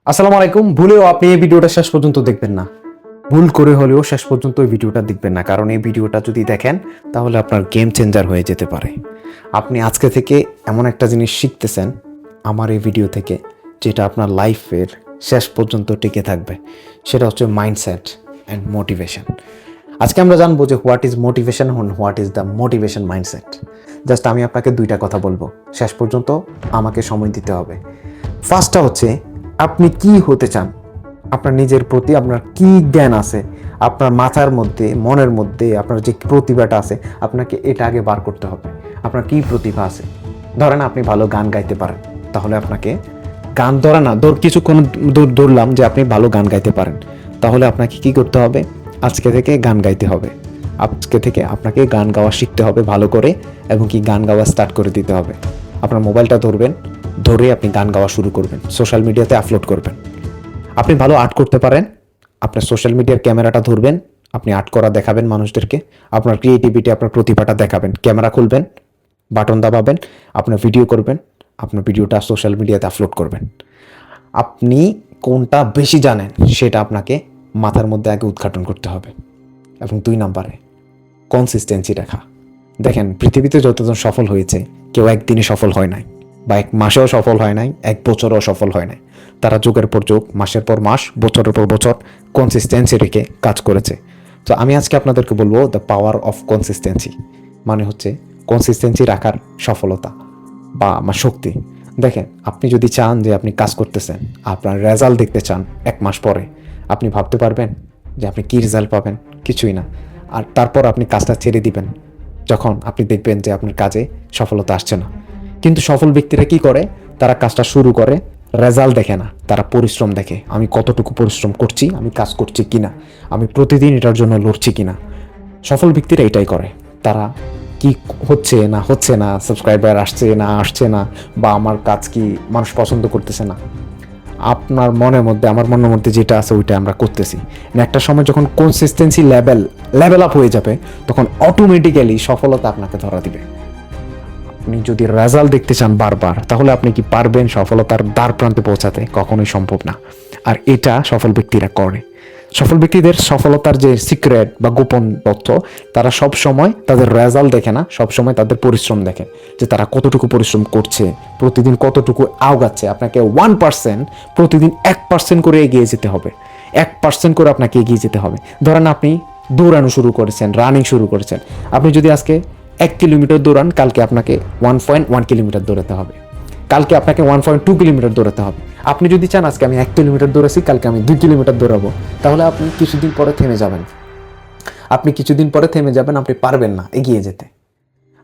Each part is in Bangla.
আসসালামু আলাইকুম। ভুলেও আপনি এই ভিডিওটা শেষ পর্যন্ত দেখবেন না। ভুল করে হলেও শেষ পর্যন্ত এই ভিডিওটা দেখবেন না, কারণ এই ভিডিওটা যদি দেখেন তাহলে আপনার গেম চেঞ্জার হয়ে যেতে পারে। আপনি আজকে থেকে এমন একটা জিনিস শিখতেছেন আমার এই ভিডিও থেকে, যেটা আপনার লাইফের শেষ পর্যন্ত টিকে থাকবে। সেটা হচ্ছে মাইন্ডসেট অ্যান্ড মোটিভেশন। আজকে আমরা জানবো যে what is motivation and what is the motivation mindset. Just আমি আপনাকে দুইটা কথা বলবো, শেষ পর্যন্ত আমাকে সময় দিতে হবে। ফার্স্টটা হচ্ছে, আপনি কি হতে চান, আপনার নিজের প্রতি আপনার কি জ্ঞান আছে, আপনার মাথার মধ্যে মনের মধ্যে আপনার যে প্রতিভাটা আছে, আপনাকে এটা আগে বার করতে হবে। আপনার কি প্রতিভা আছে? ধরেন আপনি ভালো গান গাইতে পারেন, তাহলে আপনাকে গান কিছুক্ষণ ধরলাম যে আপনি ভালো গান গাইতে পারেন, তাহলে আপনাকে কি করতে হবে? আজকে থেকে গান গাইতে হবে। আজকে থেকে আপনাকে গান গাওয়া শিখতে হবে ভালো করে, এবং কি গান গাওয়া স্টার্ট করে দিতে হবে। আপনার মোবাইলটা ধরে আপনি গান গাওয়া শুরু করবেন, সোশ্যাল মিডিয়াতে আপলোড করবেন। আপনি ভালো আর্ট করতে পারেন, আপনার সোশ্যাল মিডিয়ার ক্যামেরাটা ধরবেন, আপনি আর্ট করা দেখাবেন মানুষদেরকে, আপনার ক্রিয়েটিভিটি, আপনার প্রতিভাটা দেখাবেন। ক্যামেরা খুলবেন, বাটন দাবাবেন, আপনার ভিডিও করবেন, আপনার ভিডিওটা সোশ্যাল মিডিয়াতে আপলোড করবেন। আপনি কোনটা বেশি জানেন সেটা আপনাকে মাথার মধ্যে আগে উদ্ঘাটন করতে হবে। এবং 2 নম্বরে কনসিস্টেন্সি রাখা। দেখেন, পৃথিবীতে যতজন সফল হয়েছে কেউ একদিনে সফল হয় নাই, বা 1 মাসেও সফল হয় নাই, 1 বছরেও সফল হয় নাই। তারা যুগের পর যুগ, মাসের পর মাস, বছরের পর বছর কনসিস্টেন্সি রেখে কাজ করেছে। তো আমি আজকে আপনাদেরকে বলবো দ্য পাওয়ার অফ কনসিস্টেন্সি, মানে হচ্ছে কনসিস্টেন্সি রাখার সফলতা বা আমার শক্তি। দেখেন, আপনি যদি চান যে আপনি কাজ করতেছেন, আপনার রেজাল্ট দেখতে চান 1 মাস পরে, আপনি ভাবতে পারবেন যে আপনি কী রেজাল্ট পাবেন? কিছুই না। আর তারপর আপনি কাজটা ছেড়ে দিবেন যখন আপনি দেখবেন যে আপনার কাজে সফলতা আসছে না। কিন্তু সফল ব্যক্তিরা কি করে? তারা কাজটা শুরু করে, রেজাল্ট দেখে না, তারা পরিশ্রম দেখে। আমি কতটুকু পরিশ্রম করছি, আমি কাজ করছি কিনা, আমি প্রতিদিন এটার জন্য লড়ছি কিনা। সফল ব্যক্তিরা এটাই করে। তারা কি হচ্ছে না, সাবস্ক্রাইবার আসছে না, বা আমার কাজ কি মানুষ পছন্দ করতেছে না, আপনার মনের মধ্যে আমার মনের মধ্যে যেটা আছে ওইটা আমরা করতেছি। একটা সময় যখন কনসিস্টেন্সি লেভেল আপ হয়ে যাবে, তখন অটোমেটিক্যালি সফলতা আপনাকে ধরা দিবে। আপনি যদি রেজাল্ট দেখতে চান বারবার, তাহলে আপনি কি পারবেন সফলতার দ্বার প্রান্তে পৌঁছাতে? কখনোই সম্ভব না। আর এটা সফল ব্যক্তিরা করে। সফল ব্যক্তিদের সফলতার যে সিক্রেট বা গোপন তথ্য, তারা সব সময় তাদের রেজাল্ট দেখে না, সব সময় তাদের পরিশ্রম দেখে, যে তারা কতটুকু পরিশ্রম করছে, প্রতিদিন কতটুকু আগাচ্ছে। আপনাকে 1%, প্রতিদিন 1% করে এগিয়ে যেতে হবে। 1% করে আপনাকে এগিয়ে যেতে হবে। ধরেন আপনি দৌড়ানো শুরু করেছেন, রানিং শুরু করেছেন। আপনি যদি আজকে 1 কিলোমিটার দৌড়ান, কালকে আপনাকে 1.1 কিলোমিটার দৌড়াতে হবে, কালকে আপনাকে 1.2 কিলোমিটার দৌড়াতে হবে। আপনি যদি চান আজকে আমি 1 কিলোমিটার দৌড়াচ্ছি, কালকে আমি 2 কিলোমিটার দৌড়াবো, তাহলে আপনি কিছুদিন পরে থেমে যাবেন। আপনি পারবেন না এগিয়ে যেতে।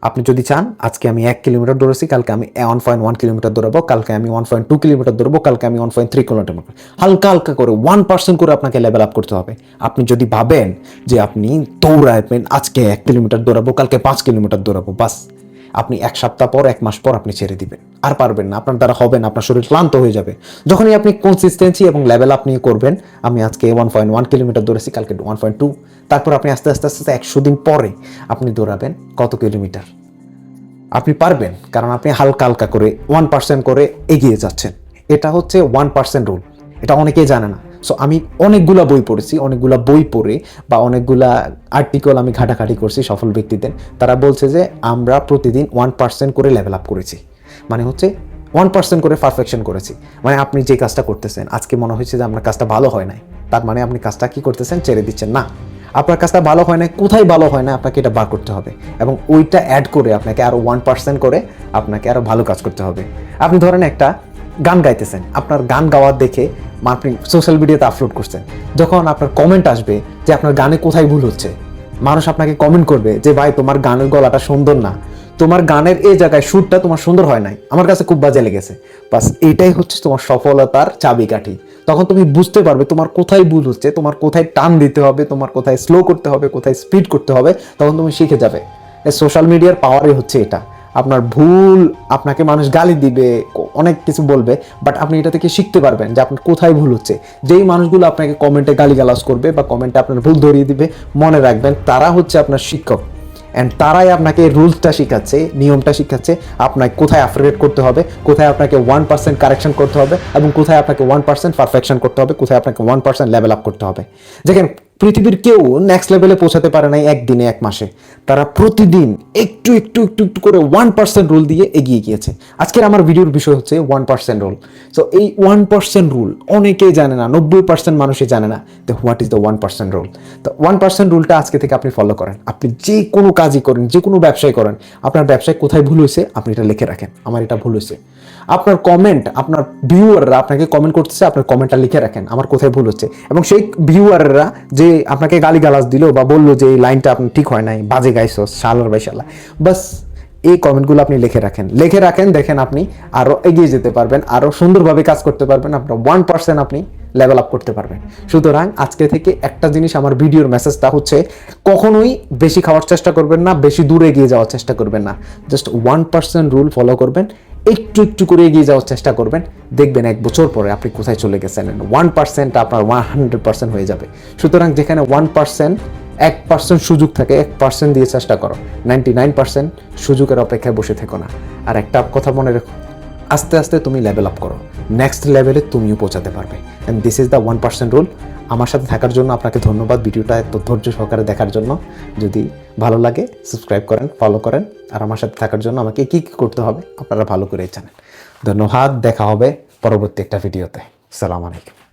আপনি যদি চান আজকে আমি 1 কিলোমিটার দৌড়াচ্ছি, কালকে আমি 1.1 কিলোমিটার দৌড়াবো, কালকে আমি 1.2 কিলোমিটার দৌড়াবো, কালকে আমি 1.3 কিলোমিটার। হালকা হালকা করে 1% করে আপনাকে লেভেল আপ করতে হবে। আপনি যদি ভাবেন যে আপনি দৌড়াবেন, আজকে 1 কিলোমিটার দৌড়াবো, কালকে 5 কিলোমিটার দৌড়াবো, বাস, আপনি 1 সপ্তাহ পর, 1 মাস পর আপনি ছেড়ে দিবেন, আর পারবেন না, আপনার দ্বারা হবে না, আপনার শরীর ক্লান্ত হয়ে যাবে। যখনই আপনি কনসিস্টেন্সি এবং লেভেল আপ নিয়ে করবেন, আমি আজকে 1.1 কিলোমিটার দৌড়েছি, কালকে 1.2, তারপর আপনি আস্তে আস্তে 100 দিন পরে আপনি দৌড়াবেন কত কিলোমিটার? আপনি পারবেন, কারণ আপনি হালকা হালকা করে 1% করে এগিয়ে যাচ্ছেন। এটা হচ্ছে 1% রুল। এটা অনেকেই জানে না। সো আমি অনেকগুলা বই পড়েছি, অনেকগুলা বই পড়ে বা অনেকগুলা আর্টিকেল আমি ঘাটাঘাটি করছি সফল ব্যক্তিদের। তারা বলছে যে আমরা প্রতিদিন 1% করে লেভেল আপ করেছি, মানে হচ্ছে 1% করে পারফেকশন করেছি। মানে আপনি যে কাজটা করতেছেন, আজকে মনে হচ্ছে যে আপনার কাজটা ভালো হয় নাই, তার মানে আপনি কাজটা কি করতেছেন? ছেড়ে দিচ্ছেন না। আপনার কাজটা ভালো হয় না, কোথায় ভালো হয় না, আপনাকে এটা বার করতে হবে, এবং ওইটা অ্যাড করে আপনাকে আরও 1% করে আপনাকে আরও ভালো কাজ করতে হবে। আপনি ধরেন একটা গান গাইতেছেন, আপনার গান গাওয়ার দেখে আপনি সোশ্যাল মিডিয়াতে আপলোড করছেন। যখন আপনার কমেন্ট আসবে যে আপনার গানে কোথায় ভুল হচ্ছে, মানুষ আপনাকে কমেন্ট করবে যে ভাই তোমার গানের গলাটা সুন্দর না, তোমার গানের এই জায়গায় সুরটা তোমার সুন্দর হয় নাই, আমার কাছে খুব বাজে লেগেছে। বাস এইটাই হচ্ছে তোমার সফলতার চাবিকাঠি। তখন তুমি বুঝতে পারবে তোমার কোথায় ভুল হচ্ছে, তোমার কোথায় টান দিতে হবে, তোমার কোথায় স্লো করতে হবে, কোথায় স্পিড করতে হবে, তখন তুমি শিখে যাবে। সোশ্যাল মিডিয়ার পাওয়ারই হচ্ছে এটা। আপনার ভুল, আপনাকে মানুষ গালি দিবে, অনেক কিছু বলবে, বাট আপনি এটা থেকে শিখতে পারবেন যে আপনার কোথায় ভুল হচ্ছে। যেই মানুষগুলো আপনাকে কমেন্টে গালিগালাজ করবে বা কমেন্টে আপনার ভুল ধরিয়ে দিবে, মনে রাখবেন তারা হচ্ছে আপনার শিক্ষক। অ্যান্ড তারাই আপনাকে রুলসটা শিখাচ্ছে, নিয়মটা শিখাচ্ছে, আপনাকে কোথায় আপগ্রেড করতে হবে, কোথায় আপনাকে 1% কারেকশন করতে হবে এবং কোথায় আপনাকে 1% পারফেকশন করতে হবে, কোথায় আপনাকে 1% লেভেল আপ করতে হবে। দেখেন পৃথিবীর কেউ নেক্সট লেভেলে পৌঁছাতে পারে নাই একদিনে এক মাসে, তারা প্রতিদিন একটু একটু একটু একটু করে 1% রুল দিয়ে এগিয়ে গিয়েছে। আজকের আমার ভিডিওর বিষয় হচ্ছে 1% রুল। সো এই 1% রুল অনেকেই জানে না, 90% মানুষই জানে না তো হোয়াট ইজ দ্য 1% রুল। তো 1% রুলটা আজকে থেকে আপনি ফলো করেন। আপনি যে কোনো কাজই করেন, যে কোনো ব্যবসায় করেন, আপনার ব্যবসায় কোথায় ভুল হয়েছে আপনি এটা লিখে রাখেন, আমার এটা ভুল হয়েছে। আপনার কমেন্ট, আপনার ভিউয়াররা আপনাকে কমেন্ট করতেছে, আপনার কমেন্টটা লিখে রাখেন আমার কোথায় ভুল হচ্ছে। এবং সেই ভিউয়াররা যে আপনাকে গালিগালাজ দিল বা বললো যে এই লাইনটা আপনার ঠিক হয় নাই, বাজে গাইছস, শালার বাই শালা, বাস এই কমেন্টগুলো আপনি লিখে রাখেন, দেখেন আপনি আরও এগিয়ে যেতে পারবেন, আরও সুন্দরভাবে কাজ করতে পারবেন, আপনার 1% আপনি লেভেল আপ করতে পারবেন। সুতরাং আজকে থেকে একটা জিনিস, আমার ভিডিওর মেসেজটা হচ্ছে কখনোই বেশি খাওয়ার চেষ্টা করবেন না, বেশি দূরে এগিয়ে যাওয়ার চেষ্টা করবেন না, জাস্ট 1% রুল ফলো করবেন, একটু একটু করে এগিয়ে যাওয়ার চেষ্টা করবেন, দেখবেন 1 বছর পরে আপনি কোথায় চলে গেছেন। 1% আপনার 100% হয়ে যাবে। সুতরাং যেখানে 1% সুযোগ থাকে, 1% দিয়ে চেষ্টা করো, 99% সুযোগের অপেক্ষায় বসে থেকো না। আর একটা কথা মনে রেখো, আস্তে আস্তে তুমি লেভেল আপ করো, নেক্সট লেভেলে তুমিও পৌঁছাতে পারবে। And this is the 1% rule. আমার সাথে থাকার জন্য আপনাকে ধন্যবাদ, ভিডিওটা এত ধৈর্য সহকারে দেখার জন্য। যদি ভালো লাগে সাবস্ক্রাইব করেন, ফলো করেন, আর আমার সাথে থাকার জন্য আমাকে কী কী করতে হবে আপনারা ভালো করেই জানেন। ধন্যবাদ, দেখা হবে পরবর্তী একটা ভিডিওতে। আসসালামু আলাইকুম।